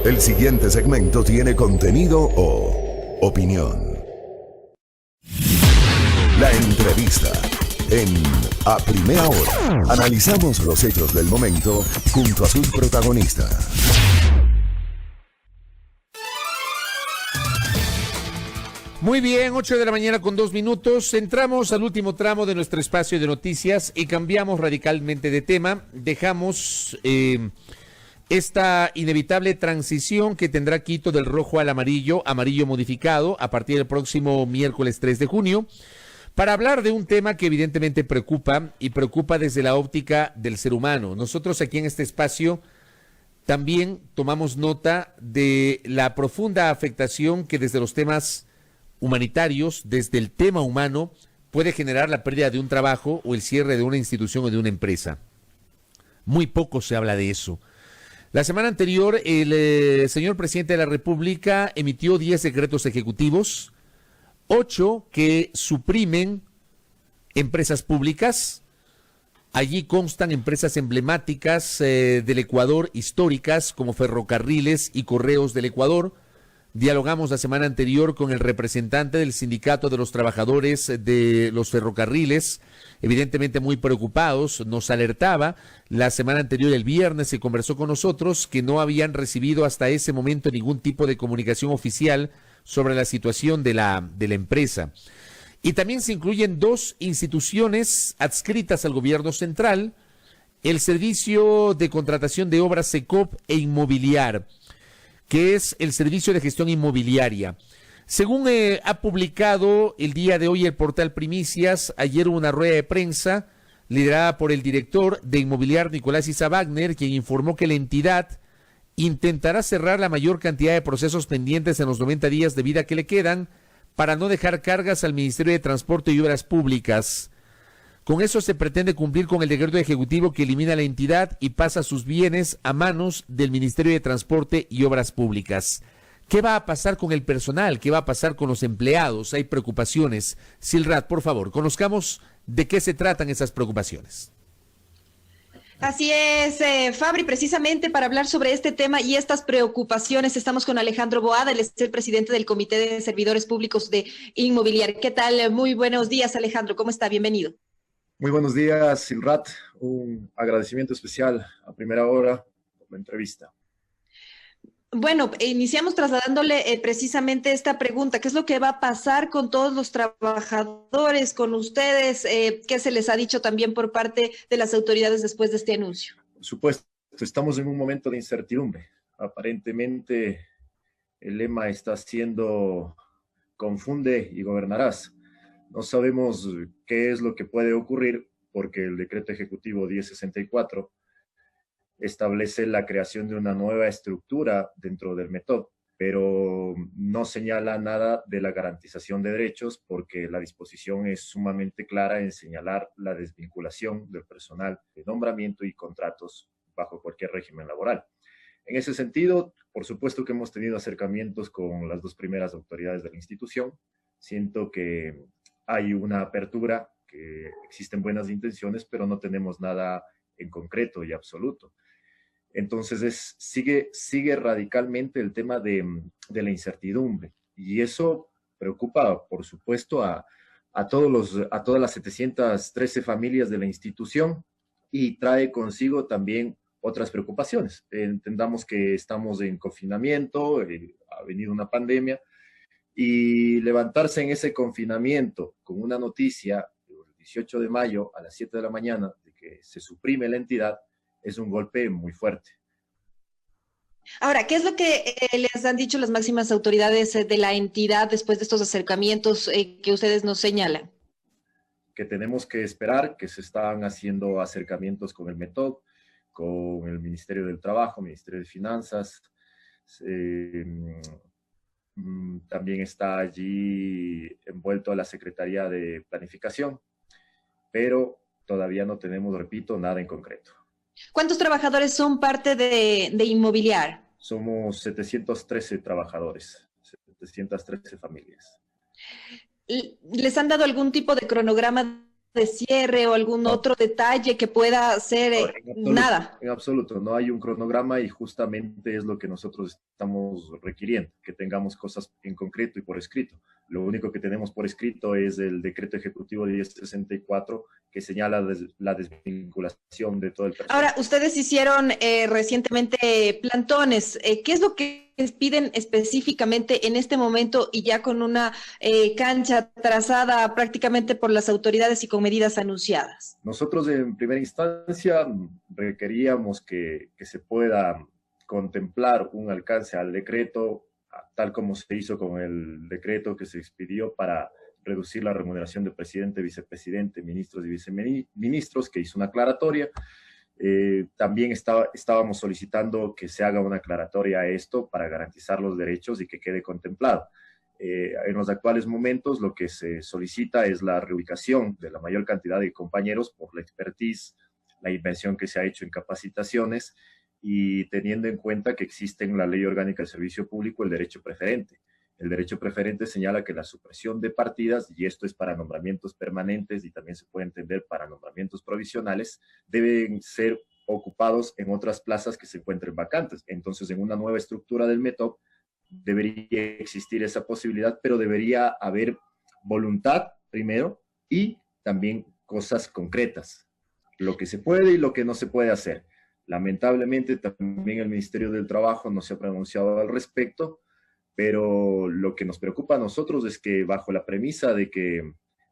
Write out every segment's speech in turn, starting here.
El siguiente segmento tiene contenido o opinión. La entrevista en A Primera Hora. Analizamos los hechos del momento junto a sus protagonistas. Muy bien, 8 de la mañana con 2 minutos. Entramos al último tramo de nuestro espacio de noticias y cambiamos radicalmente de tema. Dejamos esta inevitable transición que tendrá Quito del rojo al amarillo modificado a partir del próximo miércoles 3 de junio, para hablar de un tema que evidentemente preocupa y preocupa desde la óptica del ser humano. Nosotros aquí en este espacio también tomamos nota de la profunda afectación que desde los temas humanitarios, desde el tema humano, puede generar la pérdida de un trabajo o el cierre de una institución o de una empresa. Muy poco se habla de eso. La semana anterior, el señor presidente de la República emitió 10 decretos ejecutivos, 8 que suprimen empresas públicas. Allí constan empresas emblemáticas del Ecuador, históricas, como Ferrocarriles y Correos del Ecuador. Dialogamos la semana anterior con el representante del Sindicato de los Trabajadores de los Ferrocarriles, evidentemente muy preocupados. Nos alertaba la semana anterior, el viernes, se conversó con nosotros que no habían recibido hasta ese momento ningún tipo de comunicación oficial sobre la situación de la empresa. Y también se incluyen 2 instituciones adscritas al gobierno central, el Servicio de Contratación de Obras SECOP e Inmobiliar, que es el Servicio de Gestión Inmobiliaria. Según ha publicado el día de hoy el portal Primicias, ayer hubo una rueda de prensa liderada por el director de Inmobiliar, Nicolás Isa Wagner, quien informó que la entidad intentará cerrar la mayor cantidad de procesos pendientes en los 90 días de vida que le quedan para no dejar cargas al Ministerio de Transporte y Obras Públicas. Con eso se pretende cumplir con el decreto ejecutivo que elimina la entidad y pasa sus bienes a manos del Ministerio de Transporte y Obras Públicas. ¿Qué va a pasar con el personal? ¿Qué va a pasar con los empleados? Hay preocupaciones. Silrat, por favor, conozcamos de qué se tratan esas preocupaciones. Así es, Fabri, precisamente para hablar sobre este tema y estas preocupaciones estamos con Alejandro Boada, él es el presidente del Comité de Servidores Públicos de Inmobiliar. ¿Qué tal? Muy buenos días, Alejandro, ¿cómo está? Bienvenido. Muy buenos días, Silrat. Un agradecimiento especial a Primera Hora por la entrevista. Bueno, iniciamos trasladándole precisamente esta pregunta. ¿Qué es lo que va a pasar con todos los trabajadores, con ustedes? ¿Qué se les ha dicho también por parte de las autoridades después de este anuncio? Por supuesto, estamos en un momento de incertidumbre. Aparentemente, el lema está siendo confunde y gobernarás. No sabemos qué es lo que puede ocurrir porque el decreto ejecutivo 1064 establece la creación de una nueva estructura dentro del METOD, pero no señala nada de la garantización de derechos porque la disposición es sumamente clara en señalar la desvinculación del personal de nombramiento y contratos bajo cualquier régimen laboral. En ese sentido, por supuesto que hemos tenido acercamientos con las 2 primeras autoridades de la institución. Siento que hay una apertura, que existen buenas intenciones, pero no tenemos nada en concreto y absoluto. Entonces sigue radicalmente el tema de la incertidumbre y eso preocupa, por supuesto, a todas las 713 familias de la institución y trae consigo también otras preocupaciones. Entendamos que estamos en confinamiento, ha venido una pandemia y levantarse en ese confinamiento con una noticia el 18 de mayo a las 7 de la mañana de que se suprime la entidad es un golpe muy fuerte. Ahora, ¿qué es lo que les han dicho las máximas autoridades de la entidad después de estos acercamientos que ustedes nos señalan? Que tenemos que esperar, que se están haciendo acercamientos con el METOD, con el Ministerio del Trabajo, Ministerio de Finanzas. También está allí envuelto a la Secretaría de Planificación, pero todavía no tenemos, repito, nada en concreto. ¿Cuántos trabajadores son parte de Inmobiliar? Somos 713 trabajadores, 713 familias. ¿Les han dado algún tipo de cronograma de cierre o algún No. otro detalle que pueda ser No, en absoluto, nada? en absoluto, no hay un cronograma y justamente es lo que nosotros estamos requiriendo, que tengamos cosas en concreto y por escrito. Lo único que tenemos por escrito es el decreto ejecutivo 1064 que señala la desvinculación de todo el personal. Ahora, ustedes hicieron recientemente plantones. ¿Qué es lo que piden específicamente en este momento y ya con una cancha trazada prácticamente por las autoridades y con medidas anunciadas? Nosotros en primera instancia requeríamos que se pueda contemplar un alcance al decreto, tal como se hizo con el decreto que se expidió para reducir la remuneración de presidente, vicepresidente, ministros y viceministros, que hizo una aclaratoria. También estábamos solicitando que se haga una aclaratoria a esto para garantizar los derechos y que quede contemplado. En los actuales momentos lo que se solicita es la reubicación de la mayor cantidad de compañeros por la expertise, la inversión que se ha hecho en capacitaciones y teniendo en cuenta que existe en la Ley Orgánica del Servicio Público el derecho preferente. El derecho preferente señala que la supresión de partidas, y esto es para nombramientos permanentes y también se puede entender para nombramientos provisionales, deben ser ocupados en otras plazas que se encuentren vacantes. Entonces, en una nueva estructura del METOP debería existir esa posibilidad, pero debería haber voluntad primero y también cosas concretas, lo que se puede y lo que no se puede hacer. Lamentablemente, también el Ministerio del Trabajo no se ha pronunciado al respecto, pero lo que nos preocupa a nosotros es que bajo la premisa de que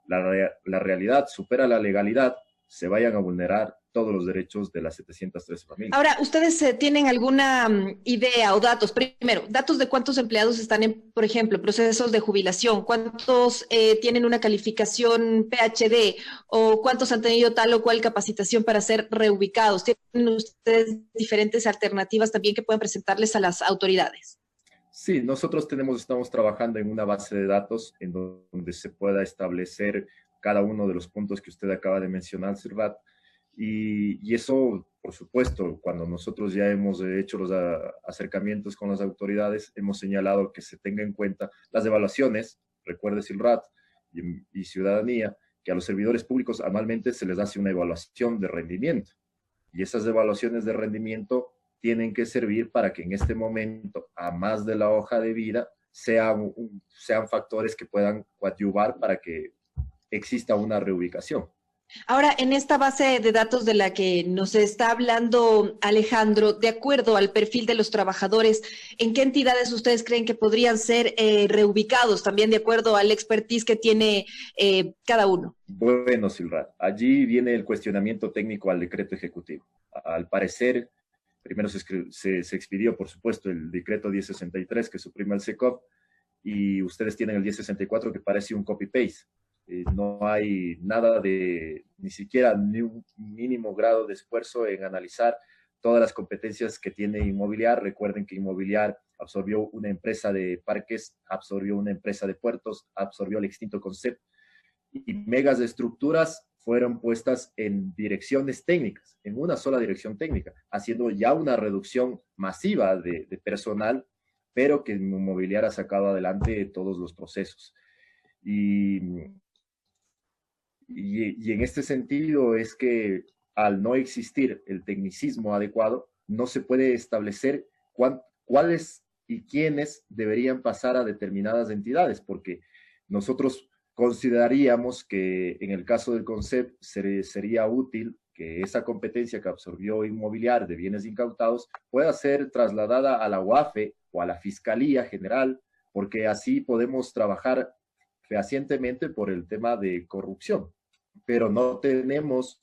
la realidad supera la legalidad, se vayan a vulnerar todos los derechos de las 713 familias. Ahora, ¿ustedes tienen alguna idea o datos? Primero, datos de cuántos empleados están en, por ejemplo, procesos de jubilación, cuántos tienen una calificación PhD o cuántos han tenido tal o cual capacitación para ser reubicados. ¿Tienen ustedes diferentes alternativas también que pueden presentarles a las autoridades? Sí, nosotros estamos trabajando en una base de datos en donde se pueda establecer cada uno de los puntos que usted acaba de mencionar, Sirvat, y eso, por supuesto, cuando nosotros ya hemos hecho los acercamientos con las autoridades, hemos señalado que se tenga en cuenta las evaluaciones, recuerde Silrat y Ciudadanía, que a los servidores públicos anualmente se les hace una evaluación de rendimiento, y esas evaluaciones de rendimiento tienen que servir para que en este momento, a más de la hoja de vida, sean factores que puedan coadyuvar para que exista una reubicación. Ahora, en esta base de datos de la que nos está hablando Alejandro, de acuerdo al perfil de los trabajadores, ¿en qué entidades ustedes creen que podrían ser reubicados? También de acuerdo al expertise que tiene cada uno. Bueno, Silrat, allí viene el cuestionamiento técnico al decreto ejecutivo. Al parecer, primero se expidió, por supuesto, el decreto 1063 que suprime el SECOP y ustedes tienen el 1064 que parece un copy-paste. No hay nada ni siquiera ni un mínimo grado de esfuerzo en analizar todas las competencias que tiene Inmobiliar. Recuerden que Inmobiliar absorbió una empresa de parques, absorbió una empresa de puertos, absorbió el extinto Concept y megas de estructuras fueron puestas en direcciones técnicas, en una sola dirección técnica, haciendo ya una reducción masiva de personal, pero que Inmobiliar ha sacado adelante todos los procesos. Y en este sentido es que al no existir el tecnicismo adecuado, no se puede establecer cuáles y quiénes deberían pasar a determinadas entidades, porque nosotros consideraríamos que en el caso del CONCEP sería útil que esa competencia que absorbió Inmobiliar de bienes incautados pueda ser trasladada a la UAFE o a la Fiscalía General, porque así podemos trabajar fehacientemente por el tema de corrupción, pero no tenemos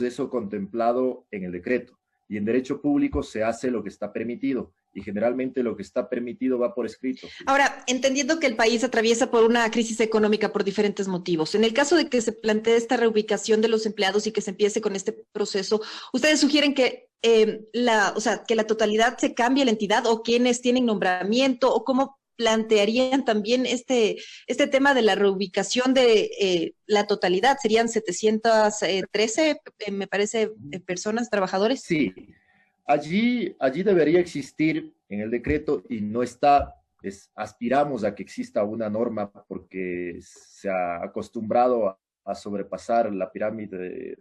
eso contemplado en el decreto. Y en derecho público se hace lo que está permitido, y generalmente lo que está permitido va por escrito. Ahora, entendiendo que el país atraviesa por una crisis económica por diferentes motivos, en el caso de que se plantee esta reubicación de los empleados y que se empiece con este proceso, ¿ustedes sugieren que que la totalidad se cambie la entidad o quienes tienen nombramiento o cómo plantearían también este tema de la reubicación de la totalidad? ¿Serían 713, me parece, personas, trabajadores? Sí, allí debería existir en el decreto y no está, aspiramos a que exista una norma porque se ha acostumbrado a sobrepasar la pirámide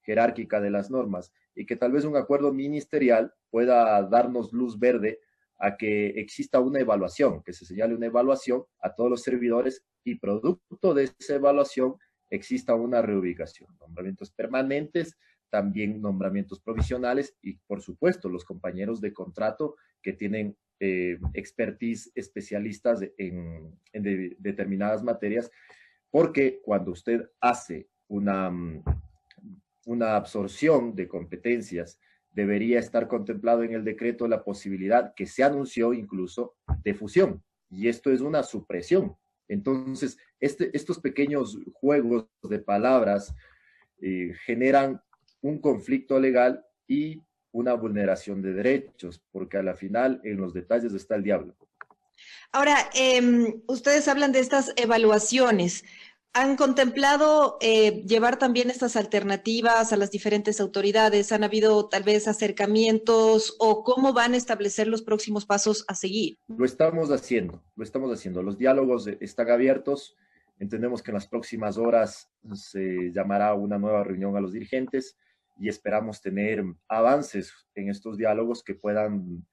jerárquica de las normas y que tal vez un acuerdo ministerial pueda darnos luz verde a que exista una evaluación, que se señale una evaluación a todos los servidores y producto de esa evaluación exista una reubicación, nombramientos permanentes, también nombramientos provisionales y, por supuesto, los compañeros de contrato que tienen expertise especialistas en determinadas materias, porque cuando usted hace una absorción de competencias, debería estar contemplado en el decreto la posibilidad que se anunció incluso de fusión, y esto es una supresión. Entonces, estos pequeños juegos de palabras generan un conflicto legal y una vulneración de derechos, porque a la final en los detalles está el diablo. Ahora, ustedes hablan de estas evaluaciones. ¿Han contemplado llevar también estas alternativas a las diferentes autoridades? ¿Han habido tal vez acercamientos o cómo van a establecer los próximos pasos a seguir? Lo estamos haciendo. Los diálogos están abiertos. Entendemos que en las próximas horas se llamará una nueva reunión a los dirigentes y esperamos tener avances en estos diálogos que puedan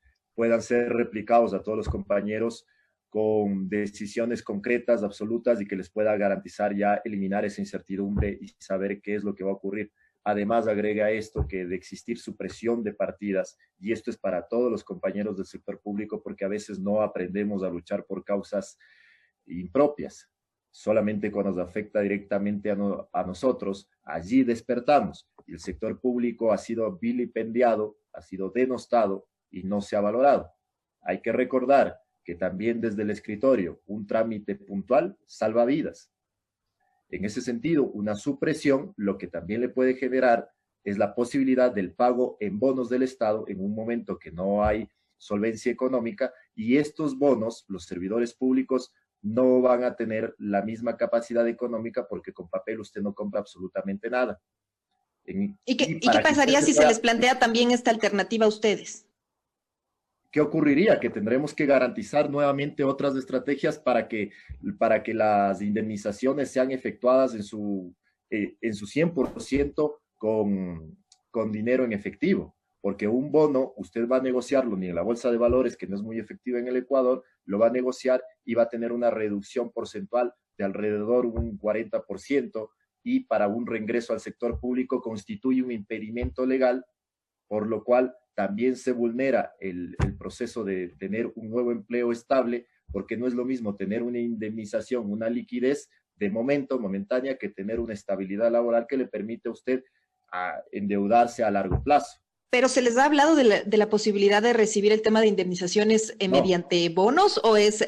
ser replicados a todos los compañeros con decisiones concretas, absolutas y que les pueda garantizar ya eliminar esa incertidumbre y saber qué es lo que va a ocurrir. Además, agrega esto que de existir supresión de partidas, y esto es para todos los compañeros del sector público porque a veces no aprendemos a luchar por causas impropias. Solamente cuando nos afecta directamente a nosotros, allí despertamos. Y el sector público ha sido vilipendiado, ha sido denostado y no se ha valorado. Hay que recordar que también desde el escritorio un trámite puntual salva vidas. En ese sentido, una supresión lo que también le puede generar es la posibilidad del pago en bonos del Estado en un momento que no hay solvencia económica, y estos bonos, los servidores públicos no van a tener la misma capacidad económica porque con papel usted no compra absolutamente nada. ¿Y qué pasaría si se les plantea también esta alternativa a ustedes? ¿Qué ocurriría? Que tendremos que garantizar nuevamente otras estrategias para que las indemnizaciones sean efectuadas en su 100% con dinero en efectivo. Porque un bono, usted va a negociarlo ni en la bolsa de valores, que no es muy efectiva en el Ecuador, lo va a negociar y va a tener una reducción porcentual de alrededor un 40%, y para un reingreso al sector público constituye un impedimento legal, por lo cual también se vulnera el proceso de tener un nuevo empleo estable, porque no es lo mismo tener una indemnización, una liquidez de momento, momentánea, que tener una estabilidad laboral que le permite a usted endeudarse a largo plazo. ¿Pero se les ha hablado de la posibilidad de recibir el tema de indemnizaciones No. mediante bonos o es...?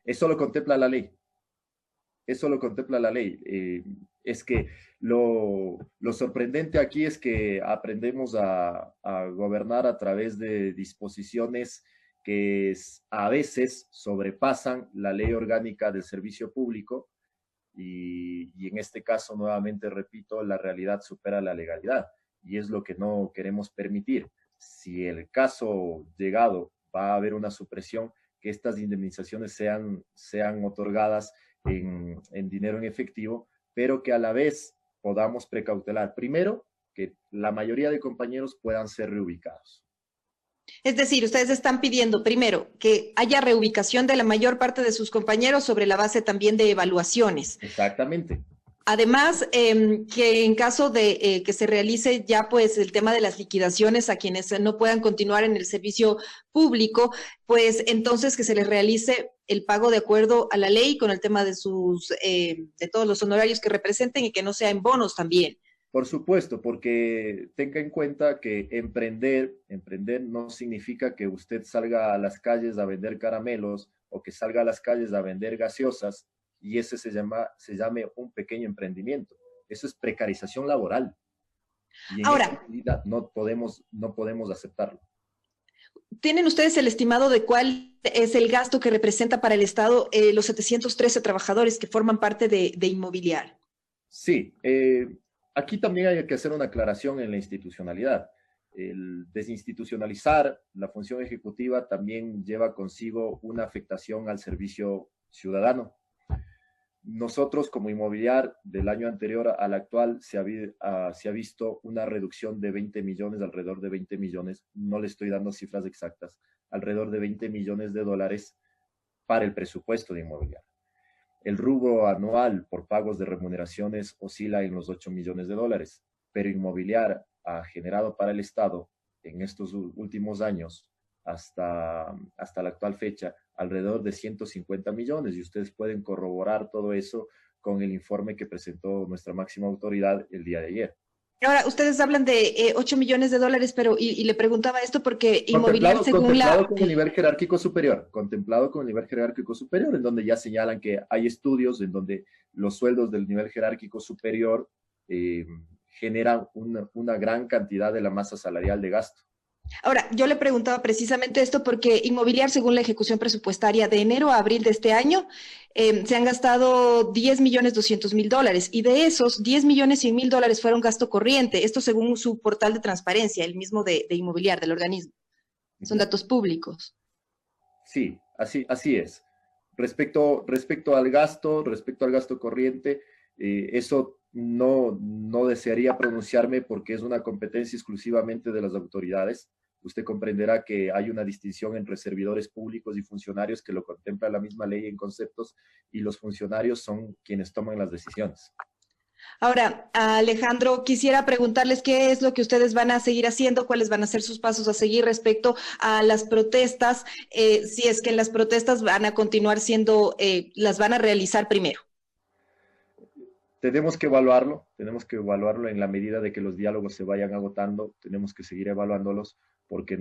Eso lo contempla la ley. Eso lo contempla la ley. Es que lo sorprendente aquí es que aprendemos a gobernar a través de disposiciones que a veces sobrepasan la ley orgánica del servicio público y en este caso, nuevamente repito, la realidad supera la legalidad y es lo que no queremos permitir. Si el caso llegado va a haber una supresión, que estas indemnizaciones sean otorgadas en dinero en efectivo, pero que a la vez podamos precautelar. Primero, que la mayoría de compañeros puedan ser reubicados. Es decir, ustedes están pidiendo, primero, que haya reubicación de la mayor parte de sus compañeros sobre la base también de evaluaciones. Exactamente. Además, que en caso de que se realice ya pues el tema de las liquidaciones a quienes no puedan continuar en el servicio público, pues entonces que se les realice el pago de acuerdo a la ley con el tema de de todos los honorarios que representen y que no sea en bonos también. Por supuesto, porque tenga en cuenta que emprender no significa que usted salga a las calles a vender caramelos o que salga a las calles a vender gaseosas y ese se llame un pequeño emprendimiento. Eso es precarización laboral. Y en Ahora, esta medida no podemos aceptarlo. ¿tienen ustedes el estimado de cuál es el gasto que representa para el Estado los 713 trabajadores que forman parte de Inmobiliar? Sí, aquí también hay que hacer una aclaración en la institucionalidad. El desinstitucionalizar la función ejecutiva también lleva consigo una afectación al servicio ciudadano. nosotros como Inmobiliar, del año anterior al actual, se ha visto una reducción de 20 millones, alrededor de 20 millones, no le estoy dando cifras exactas, alrededor de 20 millones de dólares para el presupuesto de Inmobiliar. El rubro anual por pagos de remuneraciones oscila en los 8 millones de dólares, pero Inmobiliar ha generado para el Estado en estos últimos años, hasta la actual fecha, alrededor de 150 millones, y ustedes pueden corroborar todo eso con el informe que presentó nuestra máxima autoridad el día de ayer. Ahora, ustedes hablan de 8 millones de dólares, pero y le preguntaba esto porque Inmobiliar, contemplado con el nivel jerárquico superior, contemplado con el nivel jerárquico superior, en donde ya señalan que hay estudios en donde los sueldos del nivel jerárquico superior generan una gran cantidad de la masa salarial de gasto. Ahora, yo le preguntaba precisamente esto porque Inmobiliar, según la ejecución presupuestaria de enero a abril de este año, se han gastado 10.200.000 dólares y de esos 10.100.000 dólares fueron gasto corriente. Esto según su portal de transparencia, el mismo de Inmobiliar, del organismo. Son datos públicos. Sí, así es. Respecto al gasto corriente, eso no desearía pronunciarme porque es una competencia exclusivamente de las autoridades. Usted comprenderá que hay una distinción entre servidores públicos y funcionarios que lo contempla la misma ley en conceptos, y los funcionarios son quienes toman las decisiones. Ahora, Alejandro, quisiera preguntarles qué es lo que ustedes van a seguir haciendo, cuáles van a ser sus pasos a seguir respecto a las protestas, si es que las protestas van a continuar siendo, las van a realizar primero. Tenemos que evaluarlo en la medida de que los diálogos se vayan agotando, tenemos que seguir evaluándolos porque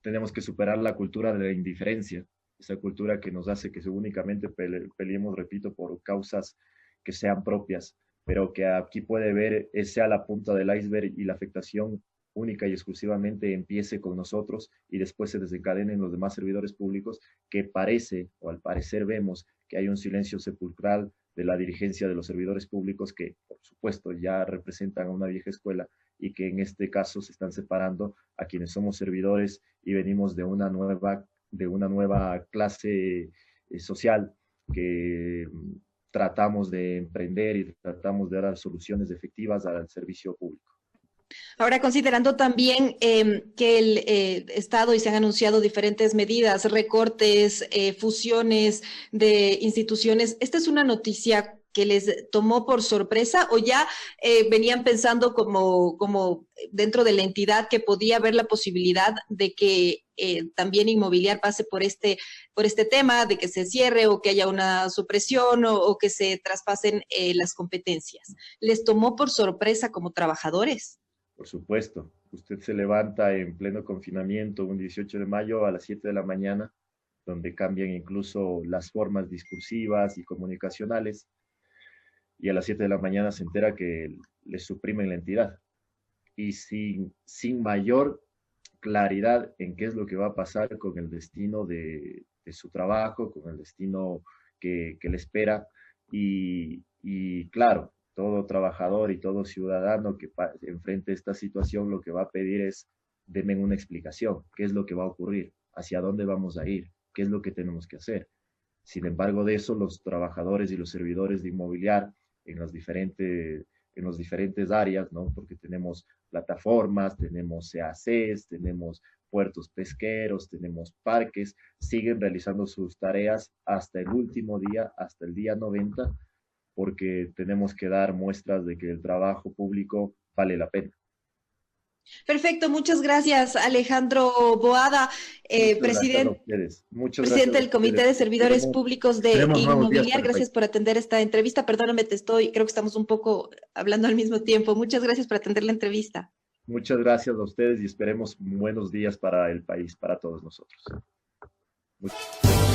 tenemos que superar la cultura de la indiferencia, esa cultura que nos hace que únicamente peleemos, repito, por causas que sean propias, pero que aquí puede ver, sea la punta del iceberg y la afectación única y exclusivamente empiece con nosotros y después se desencadenen los demás servidores públicos, que al parecer vemos que hay un silencio sepulcral de la dirigencia de los servidores públicos que, por supuesto, ya representan a una vieja escuela y que en este caso se están separando a quienes somos servidores y venimos de una nueva clase social que tratamos de emprender y tratamos de dar soluciones efectivas al servicio público. Ahora, considerando también que el Estado, y se han anunciado diferentes medidas, recortes, fusiones de instituciones, ¿esta es una noticia que les tomó por sorpresa o ya venían pensando como dentro de la entidad que podía haber la posibilidad de que también Inmobiliar pase por este tema, de que se cierre o que haya una supresión o que se traspasen las competencias? ¿Les tomó por sorpresa como trabajadores? Por supuesto, usted se levanta en pleno confinamiento un 18 de mayo a las 7 de la mañana, donde cambian incluso las formas discursivas y comunicacionales, y a las 7 de la mañana se entera que le suprimen la entidad. Y sin mayor claridad en qué es lo que va a pasar con el destino de su trabajo, con el destino que le espera, y claro, todo trabajador y todo ciudadano que enfrente esta situación lo que va a pedir es: denme una explicación, qué es lo que va a ocurrir, hacia dónde vamos a ir, qué es lo que tenemos que hacer. Sin embargo de eso, los trabajadores y los servidores de Inmobiliar en los diferentes áreas, ¿no? Porque tenemos plataformas, tenemos CACs, tenemos puertos pesqueros, tenemos parques, siguen realizando sus tareas hasta el último día, hasta el día 90, porque tenemos que dar muestras de que el trabajo público vale la pena. Perfecto, muchas gracias, Alejandro Boada, presidente del Comité de Servidores Públicos de Inmobiliar. Gracias por atender esta entrevista. Perdóname, creo que estamos un poco hablando al mismo tiempo. Muchas gracias por atender la entrevista. Muchas gracias a ustedes y esperemos buenos días para el país, para todos nosotros. Muchas gracias.